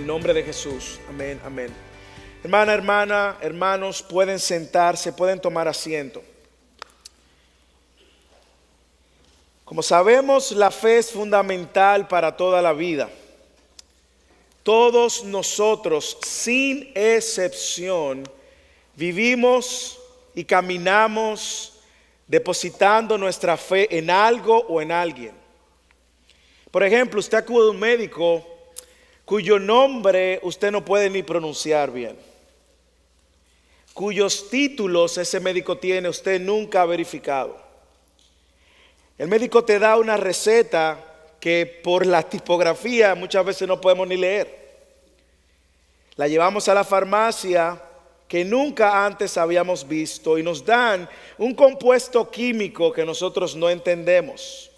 el nombre de Jesús. Amén, amén. Hermana, hermanos, pueden sentarse, pueden tomar asiento. Como sabemos, la fe es fundamental para toda la vida. Todos nosotros, sin excepción, vivimos y caminamos depositando nuestra fe en algo o en alguien. Por ejemplo, usted acude a un médico cuyo nombre usted no puede ni pronunciar bien, cuyos títulos ese médico tiene usted nunca ha verificado. El médico te da una receta que por la tipografía muchas veces no podemos ni leer. La llevamos a la farmacia que nunca antes habíamos visto y nos dan un compuesto químico que nosotros no entendemos.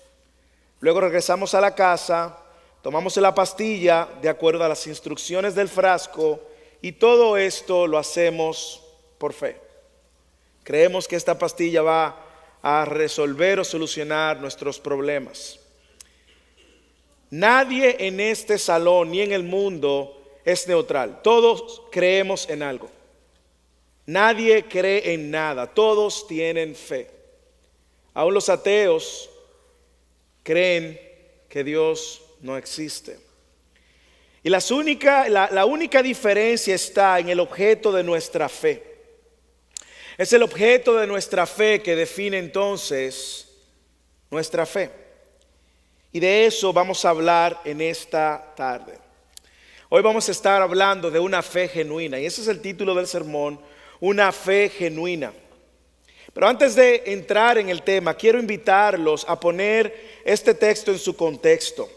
Luego regresamos a la casa, tomamos la pastilla de acuerdo a las instrucciones del frasco y todo esto lo hacemos por fe. Creemos que esta pastilla va a resolver o solucionar nuestros problemas. Nadie en este salón ni en el mundo es neutral. Todos creemos en algo. Nadie cree en nada. Todos tienen fe. Aún los ateos creen que Dios no existe. Y la única diferencia está en el objeto de nuestra fe. Es el objeto de nuestra fe que define entonces nuestra fe. Y de eso vamos a hablar en esta tarde. Hoy vamos a estar hablando de una fe genuina. Y ese es el título del sermón, una fe genuina. Pero antes de entrar en el tema, quiero invitarlos a poner este texto en su contexto.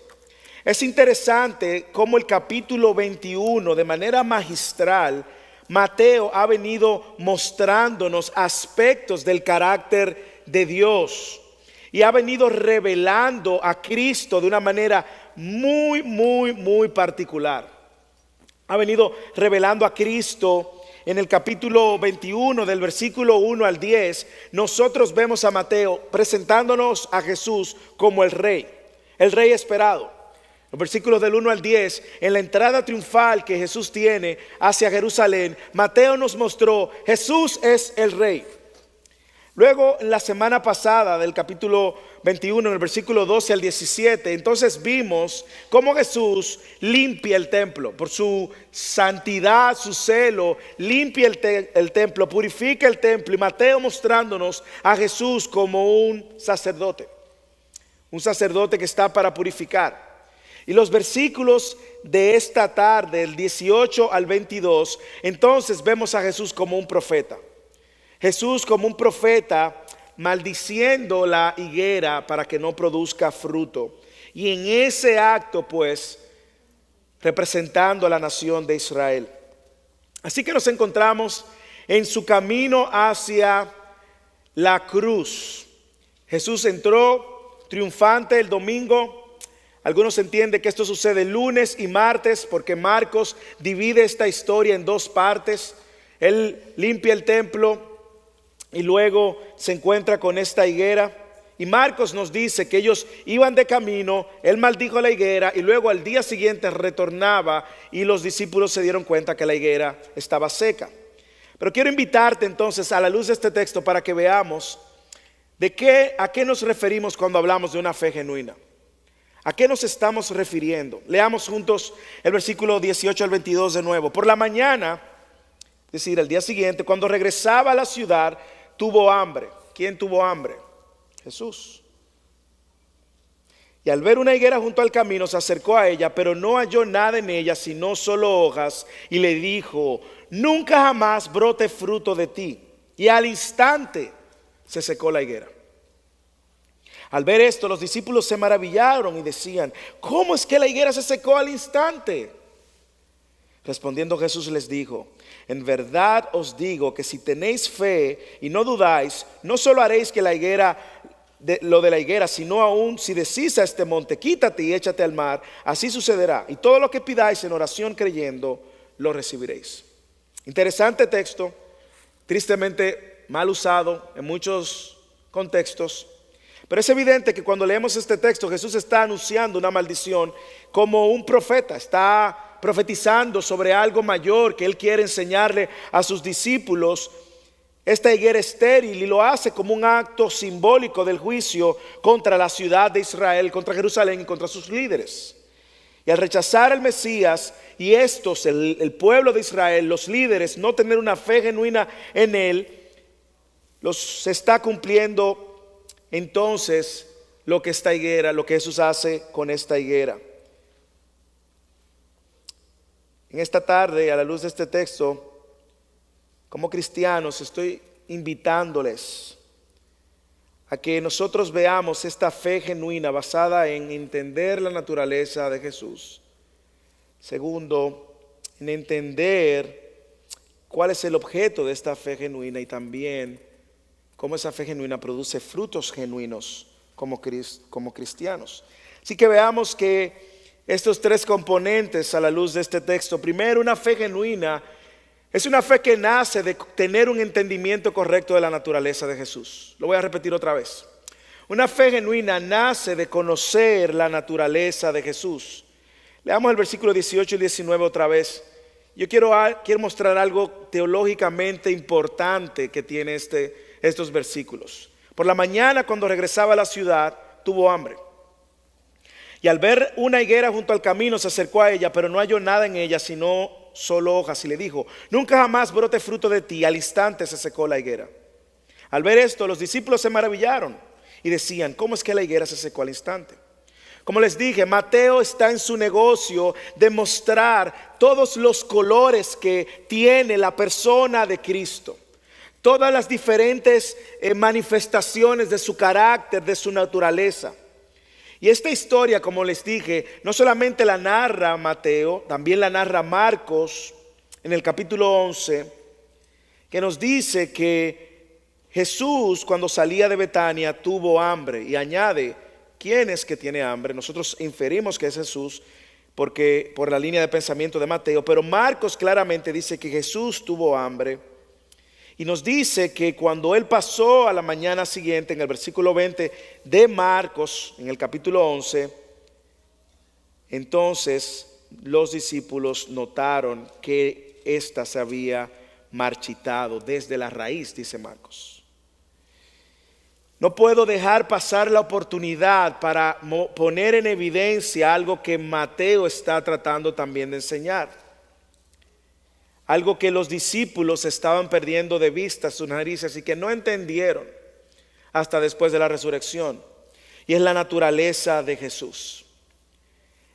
Es interesante cómo el capítulo 21, de manera magistral, Mateo ha venido mostrándonos aspectos del carácter de Dios y ha venido revelando a Cristo de una manera muy particular. Ha venido revelando a Cristo en el capítulo 21 del versículo 1 al 10. Nosotros vemos a Mateo presentándonos a Jesús como el rey esperado. Los versículos del 1 al 10, en la entrada triunfal que Jesús tiene hacia Jerusalén, Mateo nos mostró, Jesús es el rey. Luego, en la semana pasada del capítulo 21, en el versículo 12 al 17, entonces vimos cómo Jesús limpia el templo. Por su santidad, su celo, limpia el templo, purifica el templo. Y Mateo mostrándonos a Jesús como un sacerdote que está para purificar. Y los versículos de esta tarde, del 18 al 22, entonces vemos a Jesús como un profeta. Jesús como un profeta maldiciendo la higuera para que no produzca fruto. Y en ese acto, pues, representando a la nación de Israel. Así que nos encontramos en su camino hacia la cruz. Jesús entró triunfante el domingo. Algunos entienden que esto sucede lunes y martes porque Marcos divide esta historia en dos partes. Él limpia el templo y luego se encuentra con esta higuera. Y Marcos nos dice que ellos iban de camino, él maldijo la higuera y luego al día siguiente retornaba y los discípulos se dieron cuenta que la higuera estaba seca. Pero quiero invitarte entonces a la luz de este texto para que veamos a qué nos referimos cuando hablamos de una fe genuina. ¿A qué nos estamos refiriendo? Leamos juntos el versículo 18 al 22 de nuevo. Por la mañana, es decir, el día siguiente, cuando regresaba a la ciudad, tuvo hambre. ¿Quién tuvo hambre? Jesús. Y al ver una higuera junto al camino, se acercó a ella, pero no halló nada en ella, sino solo hojas, y le dijo, nunca jamás brote fruto de ti. Y al instante se secó la higuera. Al ver esto, los discípulos se maravillaron y decían, ¿cómo es que la higuera se secó al instante? Respondiendo Jesús les dijo, en verdad os digo que si tenéis fe y no dudáis, no solo haréis que lo de la higuera, sino aún si decís a este monte, quítate y échate al mar, así sucederá. Y todo lo que pidáis en oración creyendo, lo recibiréis. Interesante texto, tristemente mal usado en muchos contextos. Pero es evidente que cuando leemos este texto, Jesús está anunciando una maldición como un profeta. Está profetizando sobre algo mayor que él quiere enseñarle a sus discípulos, esta higuera estéril, y lo hace como un acto simbólico del juicio contra la ciudad de Israel, contra Jerusalén y contra sus líderes. Y al rechazar al Mesías y estos, el pueblo de Israel, los líderes, no tener una fe genuina en él, se está cumpliendo entonces lo que Jesús hace con esta higuera. En esta tarde, a la luz de este texto, como cristianos, estoy invitándoles a que nosotros veamos esta fe genuina basada en entender la naturaleza de Jesús. Segundo, en entender cuál es el objeto de esta fe genuina y también cómo esa fe genuina produce frutos genuinos como cristianos. Así que veamos que estos tres componentes a la luz de este texto. Primero, una fe genuina es una fe que nace de tener un entendimiento correcto de la naturaleza de Jesús. Lo voy a repetir otra vez. Una fe genuina nace de conocer la naturaleza de Jesús. Leamos el versículo 18 y 19 otra vez. Yo quiero mostrar algo teológicamente importante que tiene estos versículos. Por la mañana, cuando regresaba a la ciudad, tuvo hambre. Y al ver una higuera junto al camino, se acercó a ella, pero no halló nada en ella, sino solo hojas, y le dijo: nunca jamás brote fruto de ti. Al instante se secó la higuera. Al ver esto, los discípulos se maravillaron y decían: ¿cómo es que la higuera se secó al instante? Como les dije, Mateo está en su negocio de mostrar todos los colores que tiene la persona de Cristo, todas las diferentes manifestaciones de su carácter, de su naturaleza. Y esta historia, como les dije, no solamente la narra Mateo, también la narra Marcos en el capítulo 11, que nos dice que Jesús, cuando salía de Betania, tuvo hambre, y añade: ¿quién es que tiene hambre? Nosotros inferimos que es Jesús porque por la línea de pensamiento de Mateo, pero Marcos claramente dice que Jesús tuvo hambre. Y nos dice que cuando él pasó a la mañana siguiente, en el versículo 20 de Marcos, en el capítulo 11, entonces los discípulos notaron que ésta se había marchitado desde la raíz, dice Marcos. No puedo dejar pasar la oportunidad para poner en evidencia algo que Mateo está tratando también de enseñar. Algo que los discípulos estaban perdiendo de vista sus narices y que no entendieron hasta después de la resurrección. Y es la naturaleza de Jesús.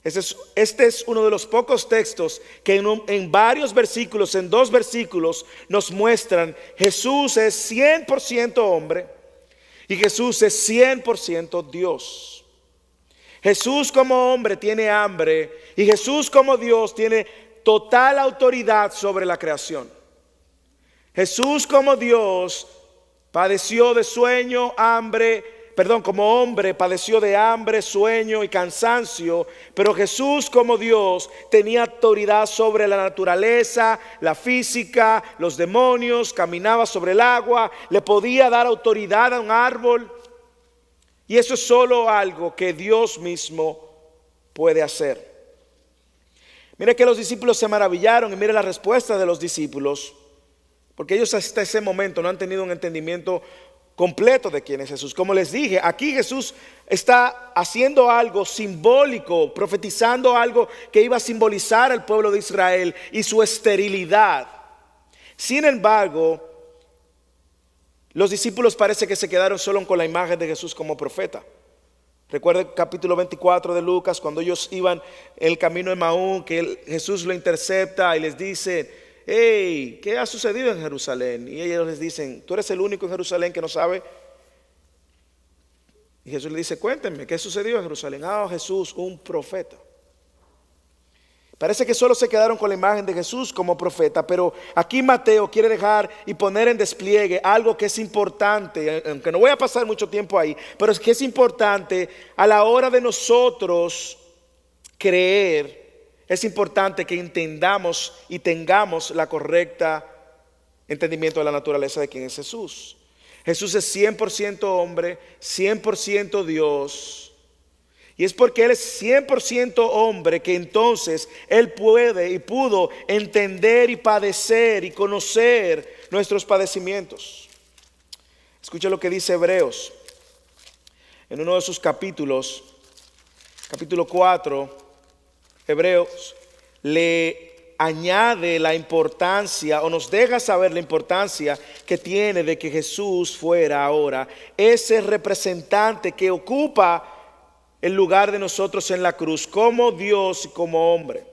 Este es uno de los pocos textos que en varios versículos, en 2 versículos, nos muestran: Jesús es 100% hombre y Jesús es 100% Dios. Jesús como hombre tiene hambre y Jesús como Dios tiene total autoridad sobre la creación. Jesús como Dios padeció de sueño, como hombre padeció de hambre, sueño y cansancio, pero Jesús como Dios tenía autoridad sobre la naturaleza, la física, los demonios, caminaba sobre el agua, le podía dar autoridad a un árbol. Y eso es solo algo que Dios mismo puede hacer. Mire que los discípulos se maravillaron, y mire la respuesta de los discípulos, porque ellos hasta ese momento no han tenido un entendimiento completo de quién es Jesús. Como les dije, aquí Jesús está haciendo algo simbólico, profetizando algo que iba a simbolizar al pueblo de Israel y su esterilidad. Sin embargo, los discípulos parece que se quedaron solo con la imagen de Jesús como profeta. Recuerda el capítulo 24 de Lucas, cuando ellos iban en el camino de Maús, que Jesús lo intercepta y les dice: hey, ¿qué ha sucedido en Jerusalén? Y ellos les dicen: ¿tú eres el único en Jerusalén que no sabe? Y Jesús le dice: cuéntenme, ¿qué sucedió en Jerusalén? Jesús, un profeta. Parece que solo se quedaron con la imagen de Jesús como profeta, pero aquí Mateo quiere dejar y poner en despliegue algo que es importante, aunque no voy a pasar mucho tiempo ahí, pero es que es importante a la hora de nosotros creer. Es importante que entendamos y tengamos la correcta entendimiento de la naturaleza de quién es Jesús. Jesús es 100% hombre, 100% Dios. Y es porque Él es 100% hombre que entonces Él puede y pudo entender y padecer y conocer nuestros padecimientos. Escucha lo que dice Hebreos en uno de sus capítulos, capítulo 4, Hebreos le añade la importancia o nos deja saber la importancia que tiene de que Jesús fuera ahora ese representante que ocupa el lugar de nosotros en la cruz como Dios y como hombre.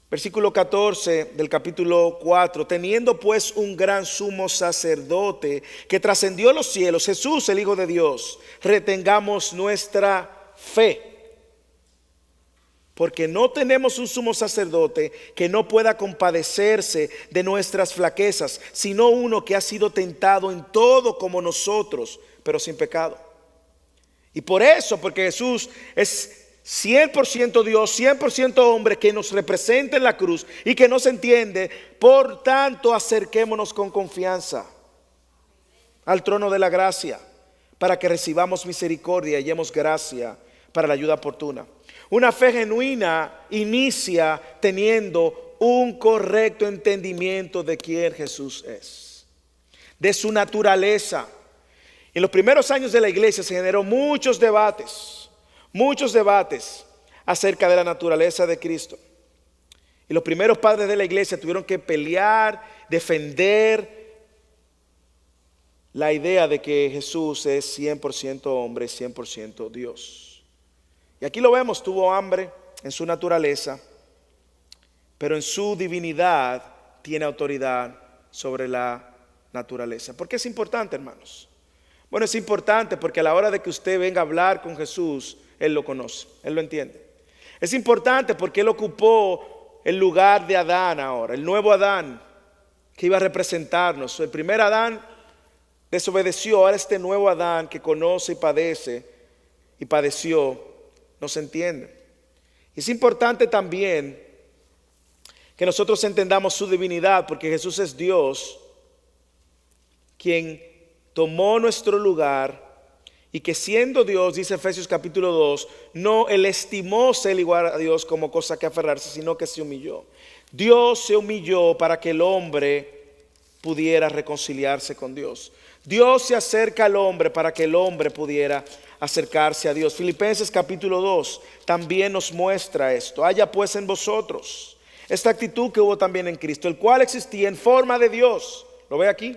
Versículo 14 del capítulo 4, teniendo pues un gran sumo sacerdote que trascendió los cielos, Jesús el Hijo de Dios, retengamos nuestra fe. Porque no tenemos un sumo sacerdote que no pueda compadecerse de nuestras flaquezas, sino uno que ha sido tentado en todo como nosotros, pero sin pecado. Y por eso, porque Jesús es 100% Dios, 100% hombre que nos representa en la cruz y que nos entiende, por tanto acerquémonos con confianza al trono de la gracia para que recibamos misericordia y hallemos gracia para la ayuda oportuna. Una fe genuina inicia teniendo un correcto entendimiento de quién Jesús es, de su naturaleza. En los primeros años de la iglesia se generó muchos debates acerca de la naturaleza de Cristo. Y los primeros padres de la iglesia tuvieron que pelear, defender la idea de que Jesús es 100% hombre, 100% Dios. Y aquí lo vemos, tuvo hambre en su naturaleza, pero en su divinidad tiene autoridad sobre la naturaleza. ¿Por qué es importante, hermanos? Bueno, es importante porque a la hora de que usted venga a hablar con Jesús, Él lo conoce, Él lo entiende. Es importante porque Él ocupó el lugar de Adán ahora, el nuevo Adán que iba a representarnos. El primer Adán desobedeció, ahora este nuevo Adán que conoce y padece y padeció, nos entiende. Y es importante también que nosotros entendamos su divinidad, porque Jesús es Dios quien tomó nuestro lugar y que siendo Dios, dice Efesios capítulo 2, no él estimó ser igual a Dios como cosa que aferrarse, sino que se humilló. Dios se humilló para que el hombre pudiera reconciliarse con Dios. Dios se acerca al hombre para que el hombre pudiera acercarse a Dios. Filipenses capítulo 2 también nos muestra esto. Haya pues en vosotros esta actitud que hubo también en Cristo, el cual existía en forma de Dios. ¿Lo ve aquí?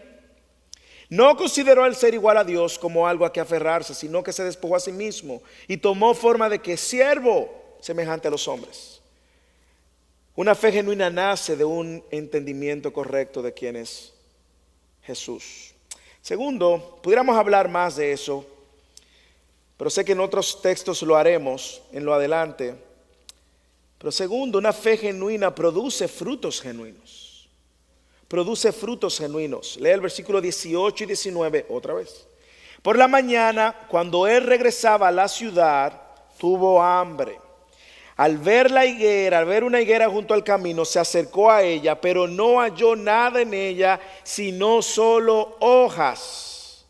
No consideró el ser igual a Dios como algo a que aferrarse, sino que se despojó a sí mismo y tomó forma de que siervo semejante a los hombres. Una fe genuina nace de un entendimiento correcto de quién es Jesús. Segundo, pudiéramos hablar más de eso, pero sé que en otros textos lo haremos en lo adelante. Pero segundo, una fe genuina produce frutos genuinos. Produce frutos genuinos. Lee el versículo 18 y 19 otra vez. Por la mañana, cuando él regresaba a la ciudad, tuvo hambre. Al ver una higuera junto al camino, se acercó a ella, pero no halló nada en ella, sino solo hojas.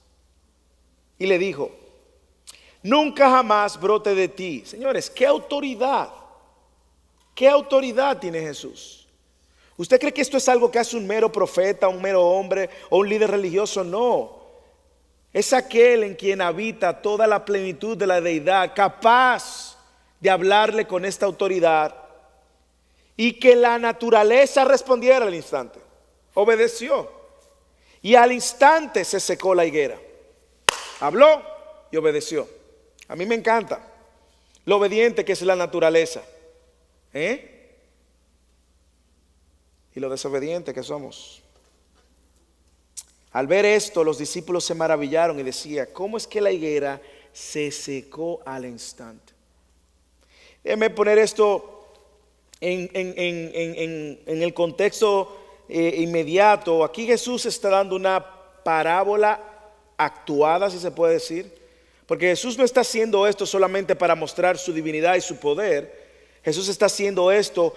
Y le dijo: nunca jamás brote de ti. Señores, ¿qué autoridad tiene Jesús? ¿Usted cree que esto es algo que hace un mero profeta, un mero hombre o un líder religioso? No. Es aquel en quien habita toda la plenitud de la deidad, capaz de hablarle con esta autoridad y que la naturaleza respondiera al instante. Obedeció. Y al instante se secó la higuera. Habló y obedeció. A mí me encanta lo obediente que es la naturaleza. Y lo desobediente que somos. Al ver esto, los discípulos se maravillaron y decían: ¿cómo es que la higuera se secó al instante? Déjenme poner esto en el contexto inmediato. Aquí Jesús está dando una parábola actuada, si se puede decir, porque Jesús no está haciendo esto solamente para mostrar su divinidad y su poder. Jesús está haciendo esto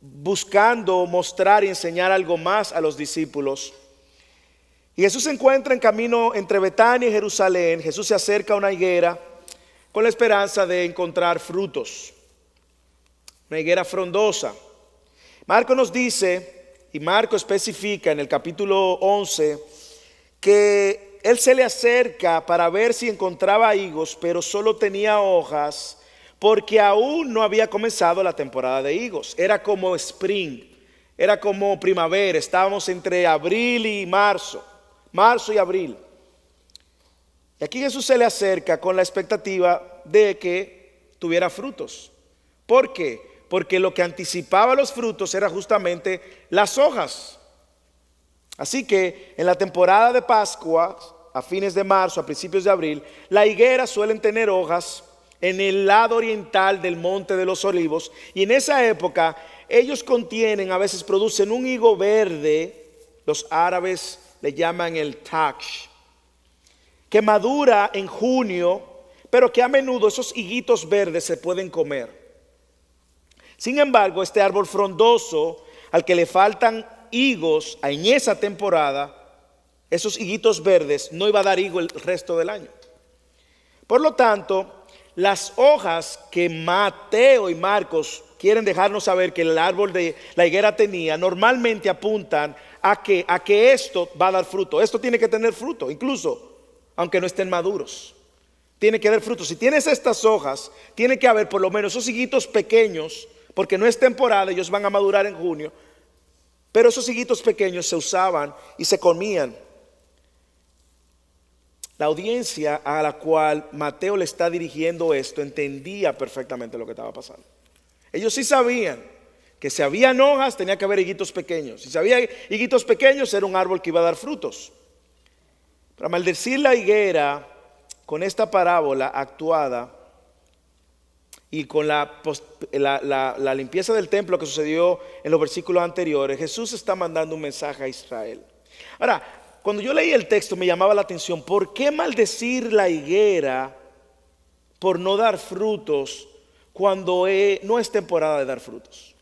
buscando mostrar y enseñar algo más a los discípulos. Y Jesús se encuentra en camino entre Betania y Jerusalén. Jesús se acerca a una higuera, con la esperanza de encontrar frutos. Una higuera frondosa. Marco nos dice, y Marco especifica en el capítulo 11, que él se le acerca para ver si encontraba higos, pero solo tenía hojas, porque aún no había comenzado la temporada de higos. Era como spring, era como primavera, estábamos entre abril y marzo y abril. Y aquí Jesús se le acerca con la expectativa de que tuviera frutos. ¿Por qué? Porque lo que anticipaba los frutos era justamente las hojas. Así que en la temporada de Pascua, a fines de marzo, a principios de abril, la higuera suelen tener hojas en el lado oriental del Monte de los Olivos. Y en esa época ellos contienen, a veces producen un higo verde, los árabes le llaman el taksh, que madura en junio, pero que a menudo esos higuitos verdes se pueden comer. Sin embargo, este árbol frondoso, al que le faltan higos en esa temporada, esos higuitos verdes, no iba a dar higo el resto del año. Por lo tanto, las hojas que Mateo y Marcos quieren dejarnos saber que el árbol de la higuera tenía, normalmente apuntan a que esto va a dar fruto. Esto tiene que tener fruto, incluso aunque no estén maduros. Tiene que dar fruto. Si tienes estas hojas, tiene que haber por lo menos esos higuitos pequeños, porque no es temporada, ellos van a madurar en junio. Pero esos higuitos pequeños se usaban y se comían. La audiencia a la cual Mateo le está dirigiendo esto entendía perfectamente lo que estaba pasando. Ellos sí sabían que si habían hojas tenía que haber higuitos pequeños. Si había higuitos pequeños era un árbol que iba a dar frutos. Para maldecir la higuera con esta parábola actuada y con la limpieza del templo que sucedió en los versículos anteriores, Jesús está mandando un mensaje a Israel. Ahora, cuando yo leí el texto me llamaba la atención, ¿por qué maldecir la higuera por no dar frutos cuando no es temporada de dar frutos?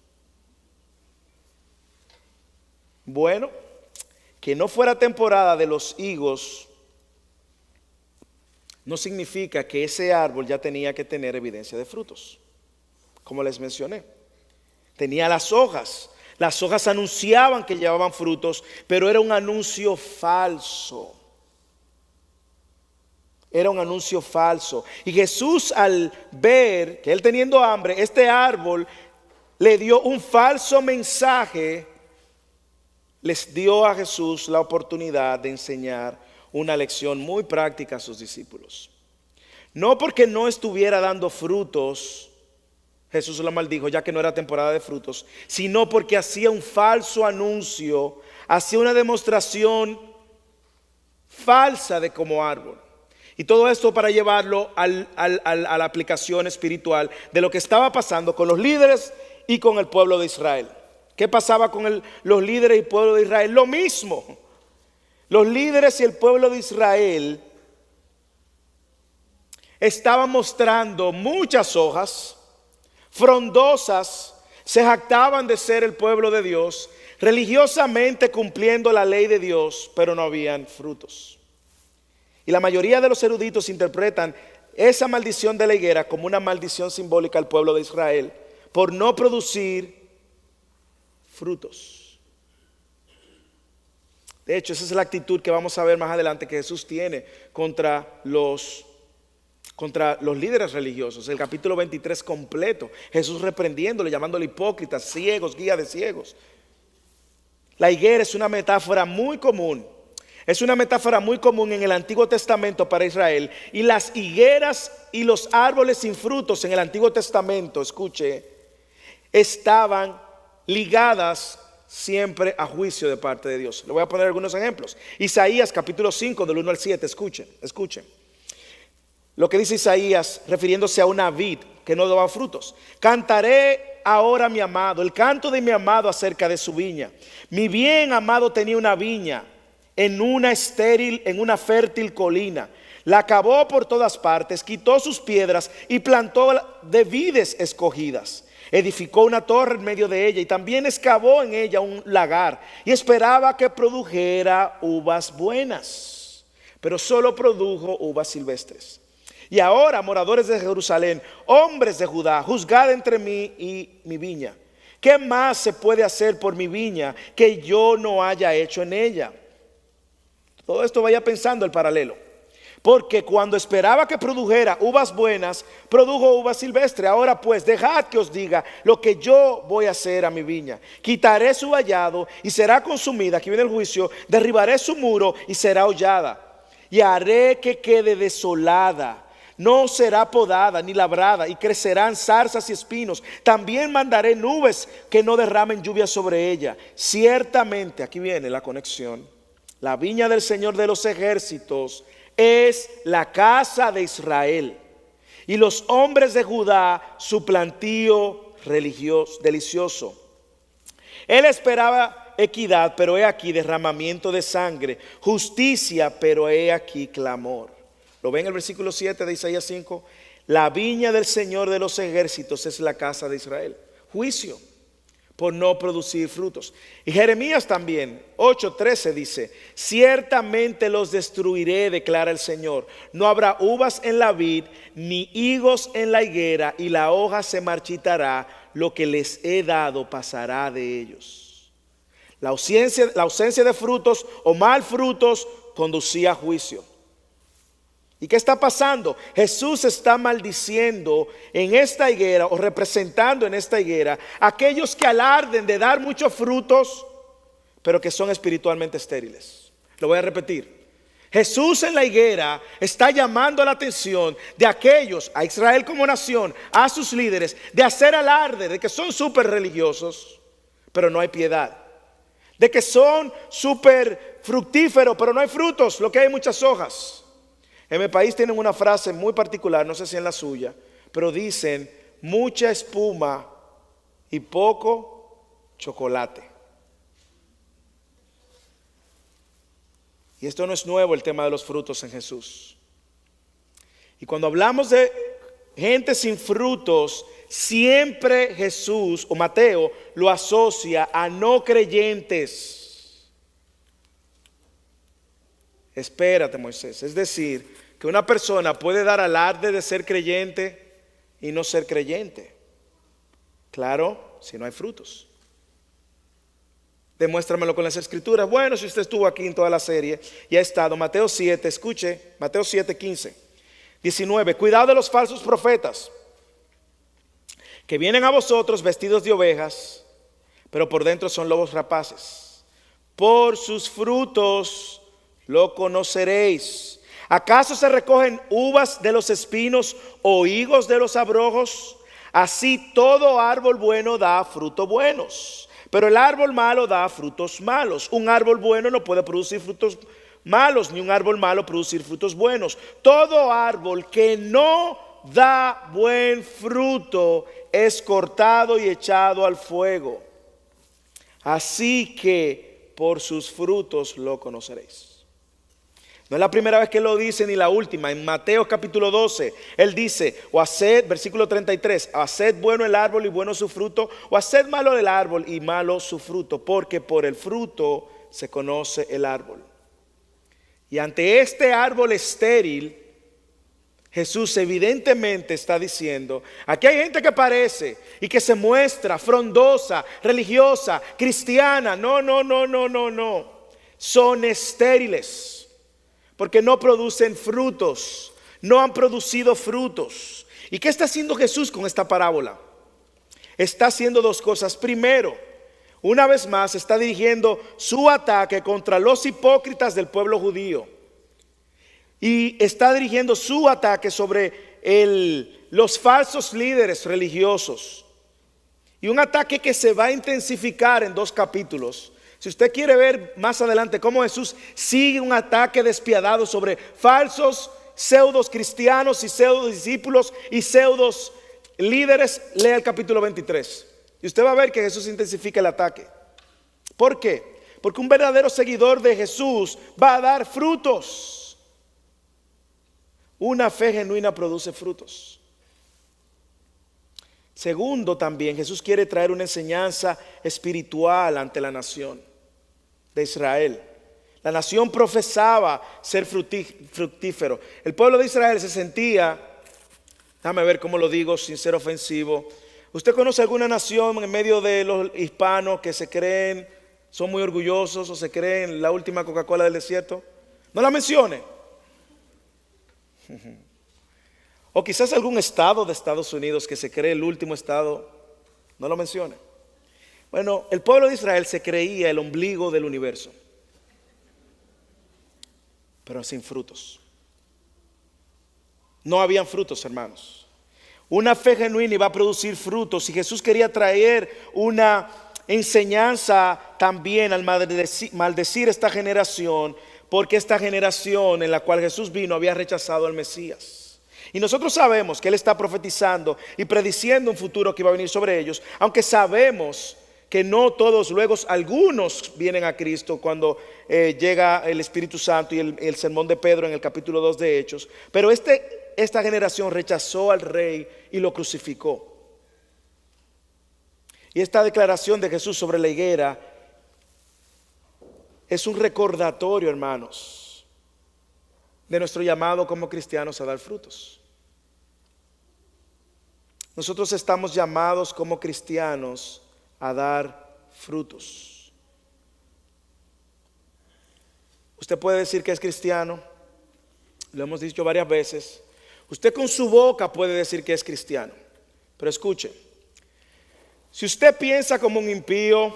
Bueno, que no fuera temporada de los higos no significa que ese árbol ya tenía que tener evidencia de frutos. Como les mencioné, tenía las hojas. Las hojas anunciaban que llevaban frutos, pero era un anuncio falso. Era un anuncio falso. Y Jesús, al ver que él teniendo hambre, este árbol le dio un falso mensaje, les dio a Jesús la oportunidad de enseñar una lección muy práctica a sus discípulos. No porque no estuviera dando frutos, Jesús lo maldijo ya que no era temporada de frutos, sino porque hacía un falso anuncio, hacía una demostración falsa de como árbol. Y todo esto para llevarlo a la aplicación espiritual de lo que estaba pasando con los líderes y con el pueblo de Israel. ¿Qué pasaba con los líderes y el pueblo de Israel? Lo mismo. Los líderes y el pueblo de Israel estaban mostrando muchas hojas frondosas, se jactaban de ser el pueblo de Dios, religiosamente cumpliendo la ley de Dios, pero no habían frutos. Y la mayoría de los eruditos interpretan esa maldición de la higuera como una maldición simbólica al pueblo de Israel por no producir frutos. De hecho, esa es la actitud que vamos a ver más adelante que Jesús tiene contra los líderes religiosos. El capítulo 23 completo, Jesús reprendiéndole, llamándole hipócritas, ciegos, guía de ciegos. La higuera es una metáfora muy común. Es una metáfora muy común en el Antiguo Testamento para Israel. Y las higueras y los árboles sin frutos en el Antiguo Testamento, escuche, estaban ligadas siempre a juicio de parte de Dios. Le voy a poner algunos ejemplos. Isaías capítulo 5 del 1 al 7, escuchen. Lo que dice Isaías refiriéndose a una vid que no daba frutos. Cantaré ahora a mi amado, el canto de mi amado acerca de su viña. Mi bien amado tenía una viña en una fértil colina. La cavó por todas partes, quitó sus piedras y plantó de vides escogidas. Edificó una torre en medio de ella y también excavó en ella un lagar y esperaba que produjera uvas buenas, pero solo produjo uvas silvestres. Y ahora, moradores de Jerusalén, hombres de Judá, juzgad entre mí y mi viña. ¿Qué más se puede hacer por mi viña que yo no haya hecho en ella? Todo esto vaya pensando el paralelo. Porque cuando esperaba que produjera uvas buenas, produjo uvas silvestres. Ahora pues, dejad que os diga lo que yo voy a hacer a mi viña. Quitaré su vallado y será consumida. Aquí viene el juicio. Derribaré su muro y será hollada. Y haré que quede desolada. No será podada ni labrada, y crecerán zarzas y espinos. También mandaré nubes que no derramen lluvia sobre ella. Ciertamente, aquí viene la conexión, la viña del Señor de los ejércitos es la casa de Israel, y los hombres de Judá su plantío religioso, delicioso. Él esperaba equidad, pero he aquí derramamiento de sangre, justicia, pero he aquí clamor. ¿Lo ven en el versículo 7 de Isaías 5? La viña del Señor de los ejércitos es la casa de Israel. Juicio por no producir frutos. Y Jeremías también, 8:13 dice: ciertamente los destruiré, declara el Señor. No habrá uvas en la vid, ni higos en la higuera, y la hoja se marchitará. Lo que les he dado pasará de ellos. La ausencia de frutos o mal frutos conducía a juicio. ¿Y qué está pasando? Jesús está maldiciendo en esta higuera, o representando en esta higuera, aquellos que alarden de dar muchos frutos, pero que son espiritualmente estériles. Lo voy a repetir. Jesús en la higuera está llamando la atención de aquellos, a Israel como nación, a sus líderes, de hacer alarde de que son súper religiosos, pero no hay piedad. De que son súper fructíferos, pero no hay frutos, lo que hay muchas hojas. En mi país tienen una frase muy particular, no sé si en la suya, pero dicen: mucha espuma y poco chocolate. Y esto no es nuevo, el tema de los frutos en Jesús. Y cuando hablamos de gente sin frutos, siempre Jesús o Mateo lo asocia a no creyentes. Espérate, Moisés. Es decir, que una persona puede dar alarde de ser creyente y no ser creyente. Claro, si no hay frutos. Demuéstramelo con las escrituras. Bueno, si usted estuvo aquí en toda la serie y ha estado, Mateo 7, escuche, Mateo 7, 15, 19. Cuidado de los falsos profetas, que vienen a vosotros vestidos de ovejas, pero por dentro son lobos rapaces. Por sus frutos lo conoceréis. ¿Acaso se recogen uvas de los espinos o higos de los abrojos? Así todo árbol bueno da frutos buenos, pero el árbol malo da frutos malos. Un árbol bueno no puede producir frutos malos, ni un árbol malo producir frutos buenos. Todo árbol que no da buen fruto es cortado y echado al fuego. Así que por sus frutos lo conoceréis. No es la primera vez que lo dice ni la última. En Mateo capítulo 12, él dice: o haced, versículo 33, haced bueno el árbol y bueno su fruto, o haced malo el árbol y malo su fruto, porque por el fruto se conoce el árbol. Y ante este árbol estéril, Jesús evidentemente está diciendo: aquí hay gente que parece y que se muestra frondosa, religiosa, cristiana. No. Son estériles. Porque no producen frutos, no han producido frutos. ¿Y qué está haciendo Jesús con esta parábola? Está haciendo dos cosas. Primero, una vez más está dirigiendo su ataque contra los hipócritas del pueblo judío. Y está dirigiendo su ataque sobre los falsos líderes religiosos. Y un ataque que se va a intensificar en 2 capítulos. Si usted quiere ver más adelante cómo Jesús sigue un ataque despiadado sobre falsos pseudos cristianos y pseudos discípulos y pseudos líderes, lea el capítulo 23. Y usted va a ver que Jesús intensifica el ataque. ¿Por qué? Porque un verdadero seguidor de Jesús va a dar frutos. Una fe genuina produce frutos. Segundo, también Jesús quiere traer una enseñanza espiritual ante la nación de Israel. La nación profesaba ser fructífero. El pueblo de Israel se sentía, déjame ver cómo lo digo sin ser ofensivo. ¿Usted conoce alguna nación en medio de los hispanos que se creen, son muy orgullosos o se creen la última Coca-Cola del desierto? No la mencione. O quizás algún estado de Estados Unidos que se cree el último estado, no lo mencione. Bueno, el pueblo de Israel se creía el ombligo del universo, pero sin frutos. No habían frutos, hermanos. Una fe genuina iba a producir frutos y Jesús quería traer una enseñanza también al maldecir esta generación, porque esta generación en la cual Jesús vino había rechazado al Mesías. Y nosotros sabemos que Él está profetizando y prediciendo un futuro que iba a venir sobre ellos, aunque sabemos que no todos, luego algunos vienen a Cristo cuando llega el Espíritu Santo y el sermón de Pedro en el capítulo 2 de Hechos. Pero esta generación rechazó al Rey y lo crucificó. Y esta declaración de Jesús sobre la higuera es un recordatorio, hermanos, de nuestro llamado como cristianos a dar frutos. Nosotros estamos llamados como cristianos a dar frutos. Usted puede decir que es cristiano, lo hemos dicho varias veces. Usted con su boca puede decir que es cristiano, pero escuche, si usted piensa como un impío,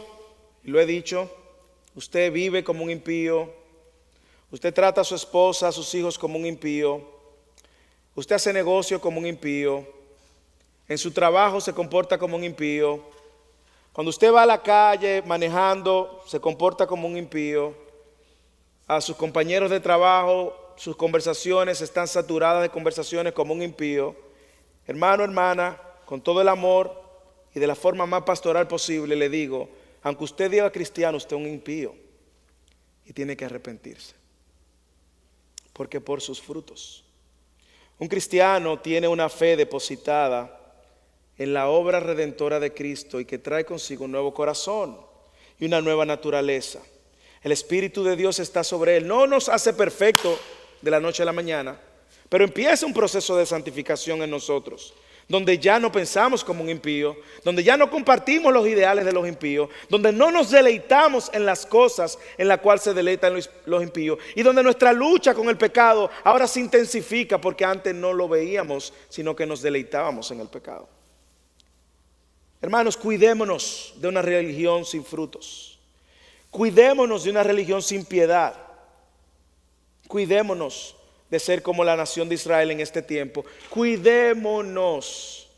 y lo he dicho, usted vive como un impío, usted trata a su esposa, a sus hijos como un impío, usted hace negocio como un impío, en su trabajo se comporta como un impío, cuando usted va a la calle manejando se comporta como un impío, a sus compañeros de trabajo sus conversaciones están saturadas de conversaciones como un impío. Hermano, hermana, con todo el amor y de la forma más pastoral posible le digo, aunque usted diga cristiano, usted es un impío y tiene que arrepentirse, porque por sus frutos. Un cristiano tiene una fe depositada en la obra redentora de Cristo y que trae consigo un nuevo corazón y una nueva naturaleza. El Espíritu de Dios está sobre él. No nos hace perfecto de la noche a la mañana, pero empieza un proceso de santificación en nosotros, donde ya no pensamos como un impío, donde ya no compartimos los ideales de los impíos, donde no nos deleitamos en las cosas en las cuales se deleitan los impíos, y donde nuestra lucha con el pecado ahora se intensifica, porque antes no lo veíamos, sino que nos deleitábamos en el pecado. Hermanos, cuidémonos de una religión sin frutos. Cuidémonos de una religión sin piedad. Cuidémonos de ser como la nación de Israel en este tiempo. Cuidémonos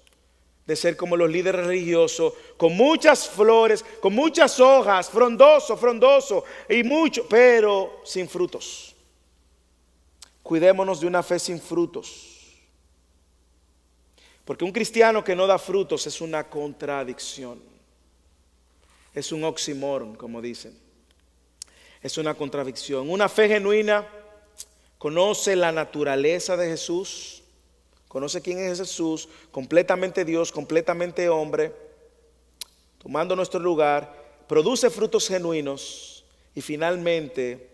de ser como los líderes religiosos, con muchas flores, con muchas hojas, frondoso y mucho, pero sin frutos. Cuidémonos de una fe sin frutos. Porque un cristiano que no da frutos es una contradicción. Es un oxímoron, como dicen. Es una contradicción. Una fe genuina conoce la naturaleza de Jesús, conoce quién es Jesús, completamente Dios, completamente hombre, tomando nuestro lugar, produce frutos genuinos y finalmente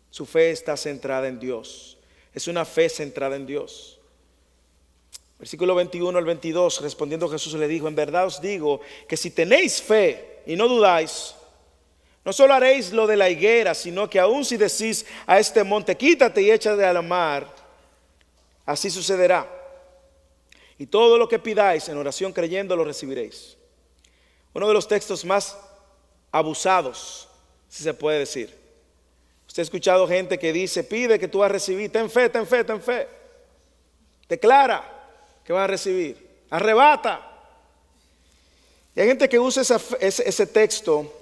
su fe está centrada en Dios. Es una fe centrada en Dios. Versículo 21 al 22, respondiendo Jesús le dijo, en verdad os digo que si tenéis fe y no dudáis, no solo haréis lo de la higuera, sino que aun si decís a este monte, quítate y échate a la mar, así sucederá. Y todo lo que pidáis en oración creyendo lo recibiréis. Uno de los textos más abusados, si se puede decir. Usted ha escuchado gente que dice, pide que tú vas a recibir, ten fe, ten fe, ten fe. Declara que vas a recibir, arrebata. Y hay gente que usa ese texto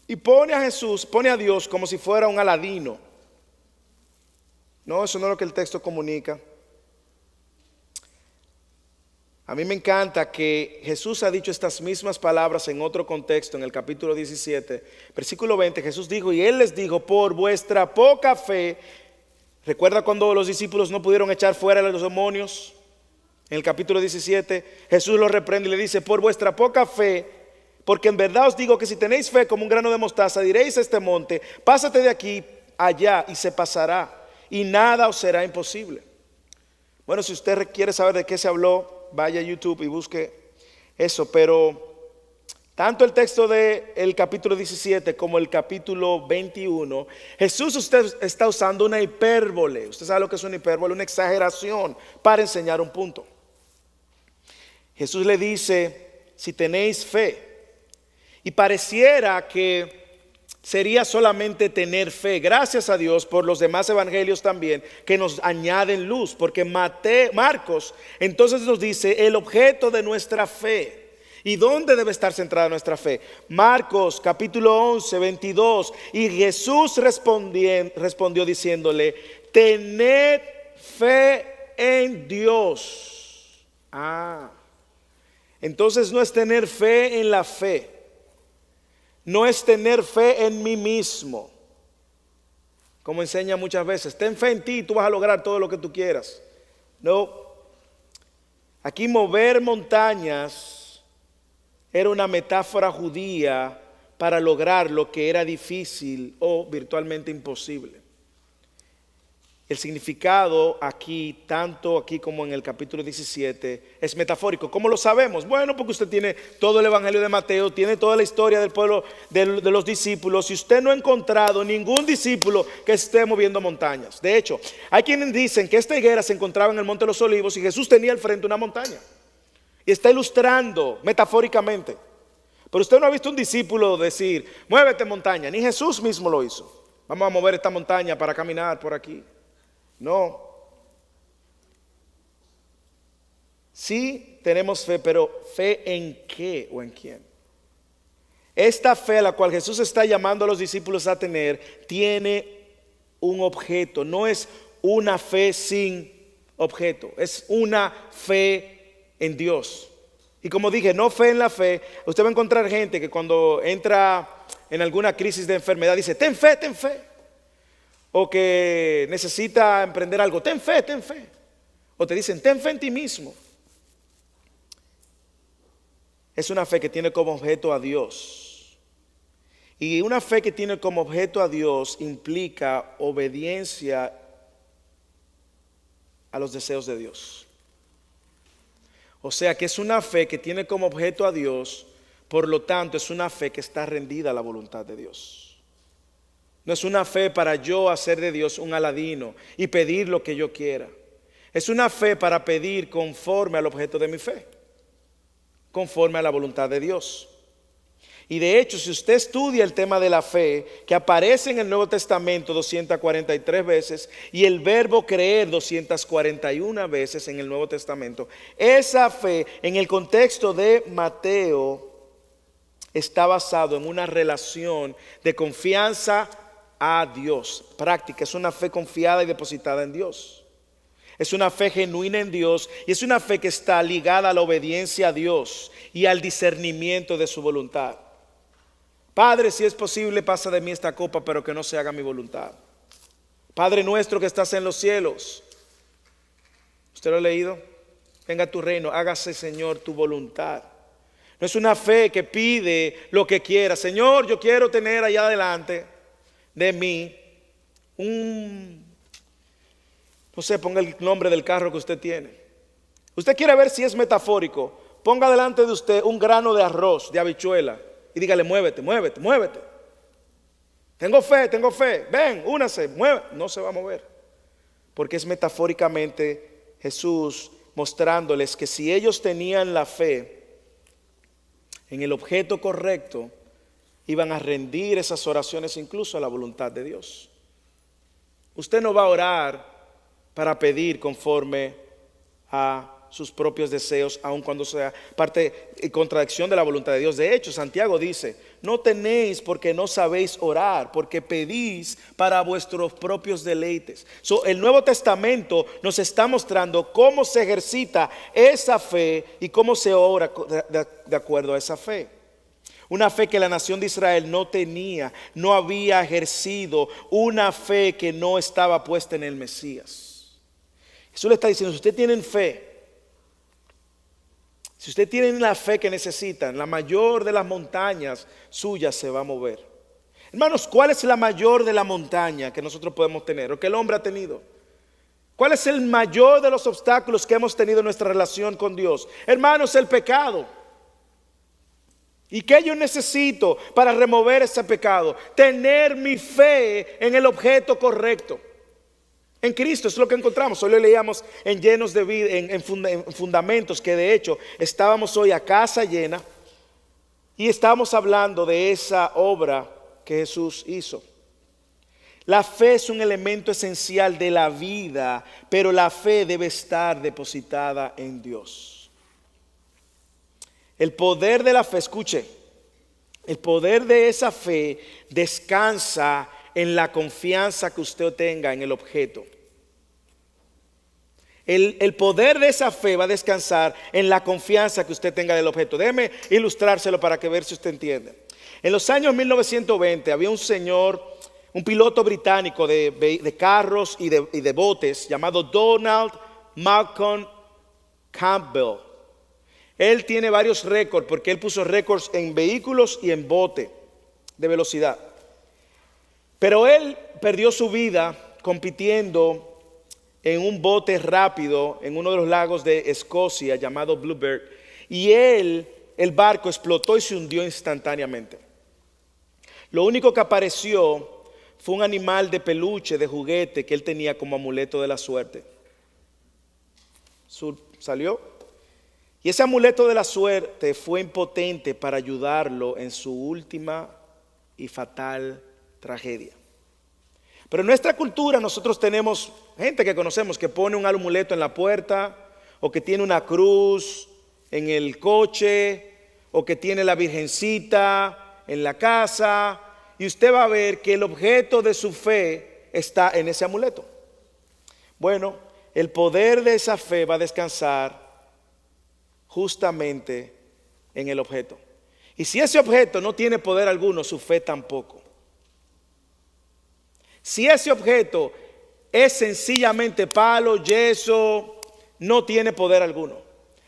y pone a Jesús, pone a Dios como si fuera un Aladino. No, eso no es lo que el texto comunica. A mí me encanta que Jesús ha dicho estas mismas palabras en otro contexto, en el capítulo 17, versículo 20. Jesús dijo, y Él les dijo, por vuestra poca fe. ¿Recuerda cuando los discípulos no pudieron echar fuera a los demonios? En el capítulo 17, Jesús los reprende y le dice, por vuestra poca fe, Porque en verdad os digo que si tenéis fe como un grano de mostaza, diréis a este monte, pásate de aquí allá, y se pasará, y nada os será imposible. Bueno, si usted quiere saber de qué se habló, vaya a YouTube y busque eso. Pero tanto el texto del capítulo 17 como el capítulo 21, Jesús usted está usando una hipérbole. Usted sabe lo que es una hipérbole, una exageración para enseñar un punto. Jesús le dice, si tenéis fe. Y pareciera que sería solamente tener fe. Gracias a Dios por los demás evangelios también que nos añaden luz. Porque Marcos entonces nos dice el objeto de nuestra fe. ¿Y dónde debe estar centrada nuestra fe? Marcos capítulo 11, 22. Y Jesús respondió diciéndole, tened fe en Dios. Entonces no es tener fe en la fe. No es tener fe en mí mismo. Como enseña muchas veces, ten fe en ti y tú vas a lograr todo lo que tú quieras. No. Aquí mover montañas era una metáfora judía para lograr lo que era difícil o virtualmente imposible. El significado aquí, tanto aquí como en el capítulo 17, es metafórico. ¿Cómo lo sabemos? Bueno, porque usted tiene todo el evangelio de Mateo, tiene toda la historia del pueblo, de los discípulos, y usted no ha encontrado ningún discípulo que esté moviendo montañas. De hecho, hay quienes dicen que esta higuera se encontraba en el Monte de los Olivos y Jesús tenía al frente una montaña. Y está ilustrando metafóricamente. Pero usted no ha visto un discípulo decir, muévete montaña. Ni Jesús mismo lo hizo. Vamos a mover esta montaña para caminar por aquí. No. Sí tenemos fe, pero ¿fe en qué o en quién? Esta fe a la cual Jesús está llamando a los discípulos a tener tiene un objeto. No es una fe sin objeto, es una fe en Dios. Y como dije, no fe en la fe. Usted va a encontrar gente que cuando entra en alguna crisis de enfermedad dice, ten fe, ten fe. O que necesita emprender algo, ten fe, ten fe. O te dicen, ten fe en ti mismo. Es una fe que tiene como objeto a Dios. Y una fe que tiene como objeto a Dios implica obediencia a los deseos de Dios. O sea que es una fe que tiene como objeto a Dios, por lo tanto es una fe que está rendida a la voluntad de Dios. No es una fe para yo hacer de Dios un aladino y pedir lo que yo quiera. Es una fe para pedir conforme al objeto de mi fe, conforme a la voluntad de Dios. Y de hecho, si usted estudia el tema de la fe, que aparece en el Nuevo Testamento 243 veces y el verbo creer 241 veces en el Nuevo Testamento, esa fe en el contexto de Mateo está basado en una relación de confianza a Dios. Práctica, es una fe confiada y depositada en Dios. Es una fe genuina en Dios y es una fe que está ligada a la obediencia a Dios y al discernimiento de su voluntad. Padre, si es posible, pasa de mí esta copa, pero que no se haga mi voluntad. Padre nuestro que estás en los cielos. ¿Usted lo ha leído? Venga a tu reino, hágase, Señor, tu voluntad. No es una fe que pide lo que quiera. Señor, yo quiero tener allá adelante de mí no sé, ponga el nombre del carro que usted tiene. Usted quiere ver si es metafórico. Ponga delante de usted un grano de arroz, de habichuela, y dígale, muévete, muévete, muévete. Tengo fe, ven, únase, mueve. No se va a mover. Porque es metafóricamente Jesús mostrándoles que si ellos tenían la fe en el objeto correcto, iban a rendir esas oraciones incluso a la voluntad de Dios. Usted no va a orar para pedir conforme a sus propios deseos, aun cuando sea parte y contradicción de la voluntad de Dios. De hecho, Santiago dice, no tenéis porque no sabéis orar, porque pedís para vuestros propios deleites. El Nuevo Testamento nos está mostrando cómo se ejercita esa fe y cómo se ora de acuerdo a esa fe. Una fe que la nación de Israel no tenía, no había ejercido, una fe que no estaba puesta en el Mesías. Jesús le está diciendo, si ustedes tienen fe Si usted tiene la fe que necesita, la mayor de las montañas suyas se va a mover. Hermanos, ¿cuál es la mayor de la montaña que nosotros podemos tener o que el hombre ha tenido? ¿Cuál es el mayor de los obstáculos que hemos tenido en nuestra relación con Dios? Hermanos, el pecado. ¿Y qué yo necesito para remover ese pecado? Tener mi fe en el objeto correcto. En Cristo es lo que encontramos. Hoy lo leíamos en Llenos de Vida, en Fundamentos, que de hecho estábamos hoy a casa llena y estábamos hablando de esa obra que Jesús hizo. La fe es un elemento esencial de la vida, pero la fe debe estar depositada en Dios. El poder de la fe, escuche, el poder de esa fe descansa en la confianza que usted tenga en el objeto. El poder de esa fe va a descansar en la confianza que usted tenga del objeto. Déjeme ilustrárselo para que ver si usted entiende. En los años 1920 había un señor, un piloto británico de carros y de botes llamado Donald Malcolm Campbell. Él tiene varios récords porque él puso récords en vehículos y en bote de velocidad. Pero él perdió su vida compitiendo en un bote rápido en uno de los lagos de Escocia llamado Bluebird. Y el barco explotó y se hundió instantáneamente. Lo único que apareció fue un animal de peluche, de juguete que él tenía como amuleto de la suerte. Salió. Y ese amuleto de la suerte fue impotente para ayudarlo en su última y fatal tragedia. Pero en nuestra cultura nosotros tenemos gente que conocemos que pone un amuleto en la puerta, o que tiene una cruz en el coche, o que tiene la virgencita en la casa, y usted va a ver que el objeto de su fe está en ese amuleto. Bueno, el poder de esa fe va a descansar justamente en el objeto. Y si ese objeto no tiene poder alguno, su fe tampoco. Si ese objeto es sencillamente palo, yeso, no tiene poder alguno.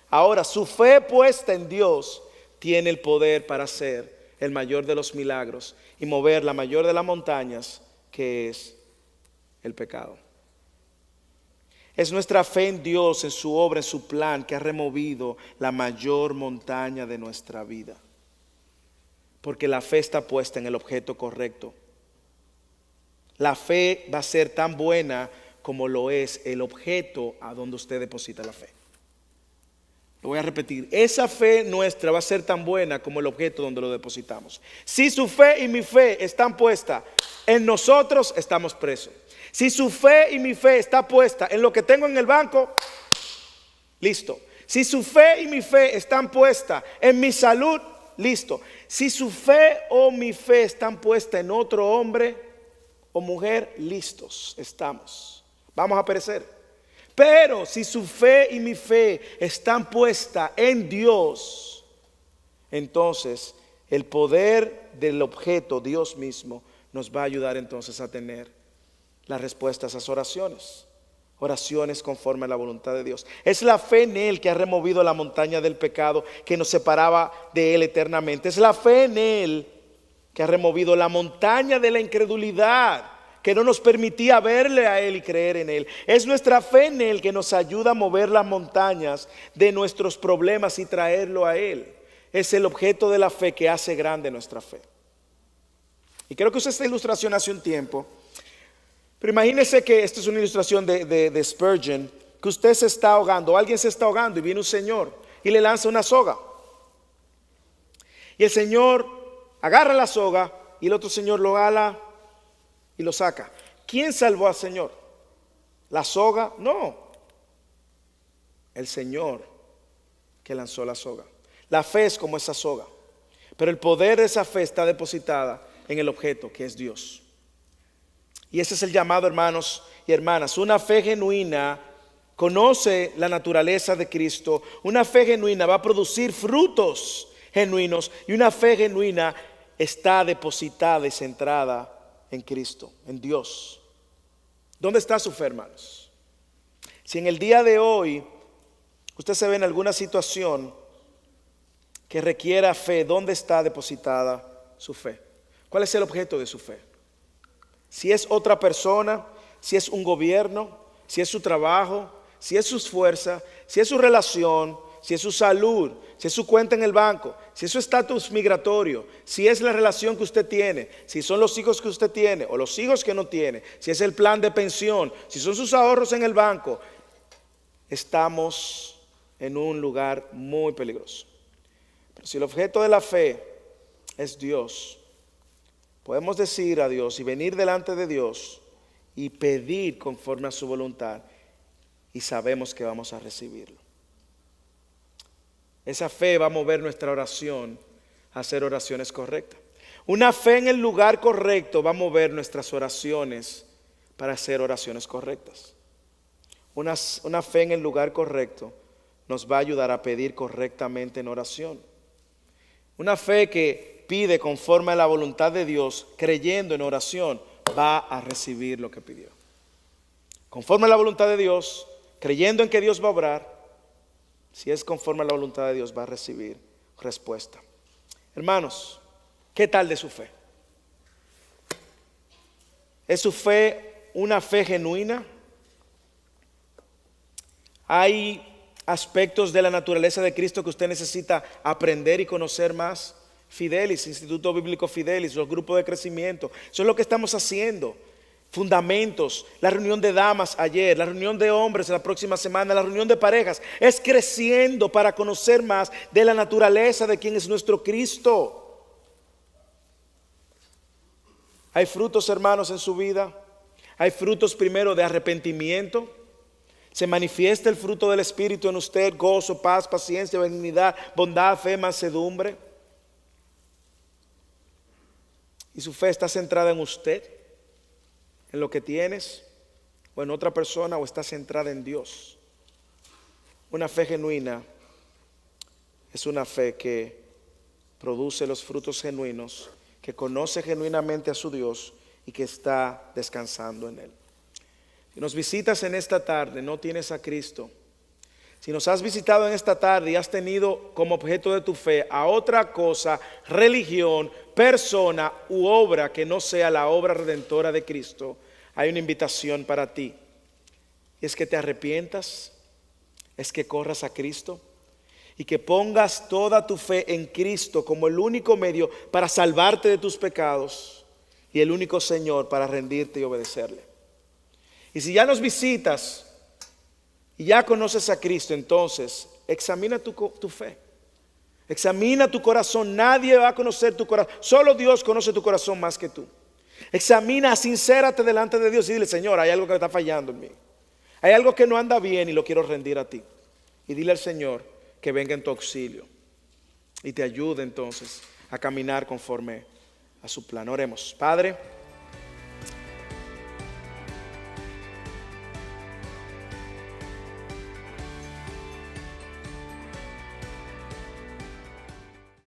Ahora, su fe puesta en Dios tiene el poder para hacer el mayor de los milagros y mover la mayor de las montañas, que es el pecado. Es nuestra fe en Dios, en su obra, en su plan, que ha removido la mayor montaña de nuestra vida. Porque la fe está puesta en el objeto correcto. La fe va a ser tan buena como lo es el objeto a donde usted deposita la fe. Lo voy a repetir. Esa fe nuestra va a ser tan buena como el objeto donde lo depositamos. Si su fe y mi fe están puestas en nosotros, estamos presos. Si su fe y mi fe está puesta en lo que tengo en el banco, listo. Si su fe y mi fe están puestas en mi salud, listo. Si su fe o mi fe están puestas en otro hombre o mujer, listos estamos. Vamos a perecer. Pero si su fe y mi fe están puestas en Dios, entonces el poder del objeto, Dios mismo, nos va a ayudar entonces a tener las respuestas a esas oraciones. Oraciones conforme a la voluntad de Dios. Es la fe en Él que ha removido la montaña del pecado que nos separaba de Él eternamente. Es la fe en Él que ha removido la montaña de la incredulidad que no nos permitía verle a Él y creer en Él. Es nuestra fe en Él que nos ayuda a mover las montañas de nuestros problemas y traerlo a Él. Es el objeto de la fe que hace grande nuestra fe. Y creo que usé esta ilustración hace un tiempo. Pero imagínese que esta es una ilustración de Spurgeon, que usted se está ahogando, alguien se está ahogando y viene un señor y le lanza una soga. Y el señor agarra la soga y el otro señor lo jala y lo saca. ¿Quién salvó al señor? ¿La soga? No. El Señor que lanzó la soga. La fe es como esa soga, pero el poder de esa fe está depositada en el objeto que es Dios. Y ese es el llamado, hermanos y hermanas. Una fe genuina conoce la naturaleza de Cristo. Una fe genuina va a producir frutos genuinos. Y una fe genuina está depositada y centrada en Cristo, en Dios. ¿Dónde está su fe, hermanos? Si en el día de hoy usted se ve en alguna situación que requiera fe, ¿dónde está depositada su fe? ¿Cuál es el objeto de su fe? Si es otra persona, si es un gobierno, si es su trabajo, si es sus fuerzas, si es su relación, si es su salud, si es su cuenta en el banco, si es su estatus migratorio, si es la relación que usted tiene, si son los hijos que usted tiene o los hijos que no tiene, si es el plan de pensión, si son sus ahorros en el banco, estamos en un lugar muy peligroso. Pero si el objeto de la fe es Dios, podemos decir a Dios y venir delante de Dios y pedir conforme a su voluntad, y sabemos que vamos a recibirlo. Esa fe va a mover nuestra oración a hacer oraciones correctas. Una fe en el lugar correcto va a mover nuestras oraciones para hacer oraciones correctas. Una fe en el lugar correcto nos va a ayudar a pedir correctamente en oración. Una fe que pide conforme a la voluntad de Dios, creyendo en oración, va a recibir lo que pidió. Conforme a la voluntad de Dios, creyendo en que Dios va a obrar, si es conforme a la voluntad de Dios, va a recibir respuesta. Hermanos, ¿qué tal de su fe? ¿Es su fe una fe genuina? ¿Hay aspectos de la naturaleza de Cristo que usted necesita aprender y conocer más? Fidelis, Instituto Bíblico Fidelis, los grupos de crecimiento. Eso es lo que estamos haciendo. Fundamentos, la reunión de damas ayer, la reunión de hombres la próxima semana, la reunión de parejas. Es creciendo para conocer más de la naturaleza de quién es nuestro Cristo. Hay frutos, hermanos, en su vida. Hay frutos primero de arrepentimiento. Se manifiesta el fruto del Espíritu en usted: gozo, paz, paciencia, benignidad, bondad, fe, mansedumbre. Y su fe está centrada en usted, en lo que tienes, o en otra persona, o está centrada en Dios. Una fe genuina es una fe que produce los frutos genuinos, que conoce genuinamente a su Dios y que está descansando en Él. Si nos visitas en esta tarde, no tienes a Cristo. Si nos has visitado en esta tarde y has tenido como objeto de tu fe a otra cosa, religión, persona u obra que no sea la obra redentora de Cristo, hay una invitación para ti. Es que te arrepientas, es que corras a Cristo y que pongas toda tu fe en Cristo como el único medio para salvarte de tus pecados y el único Señor para rendirte y obedecerle. Y si ya nos visitas y ya conoces a Cristo, entonces examina tu fe. Examina tu corazón. Nadie va a conocer tu corazón. Solo Dios conoce tu corazón más que tú. Examina, sincérate delante de Dios y dile: Señor, hay algo que está fallando en mí. Hay algo que no anda bien y lo quiero rendir a ti. Y dile al Señor que venga en tu auxilio y te ayude entonces a caminar conforme a su plan. Oremos. Padre,